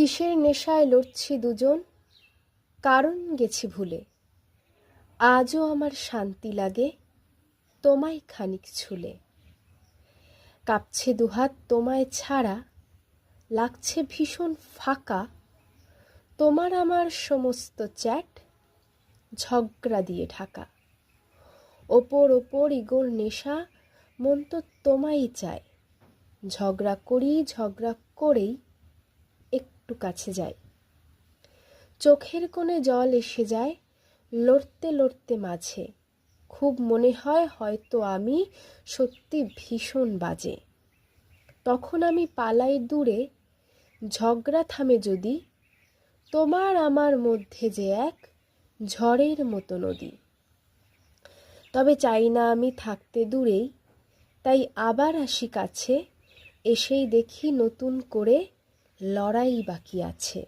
কিসের নেশায় লড়ছি দুজন, কারণ গেছি ভুলে। আজও আমার শান্তি লাগে তোমায় খানিক ছুলে। কাঁপছে দুহাত তোমায় ছাড়া, লাগছে ভীষণ ফাঁকা। তোমার আমার সমস্ত চ্যাট ঝগড়া দিয়ে ঢাকা। ওপর ওপর ইগোর নেশা, মন তো তোমায় চায়। ঝগড়া করেই একটু কাছে যাই। চোখের কোণে জল এসে যায় লড়তে লড়তে মাঝে। খুব মনে হয় হয়তো আমি সত্যি ভীষণ বাজে। তখন আমি পালাই দূরে, ঝগড়া থামে যদি। তোমার আমার মধ্যে যে এক ঝড়ের মতো নদী। তবে চাই না আমি থাকতে দূরেই, তাই আবার আসি কাছে। এসেই দেখি নতুন করে লড়াই বাকি আছে।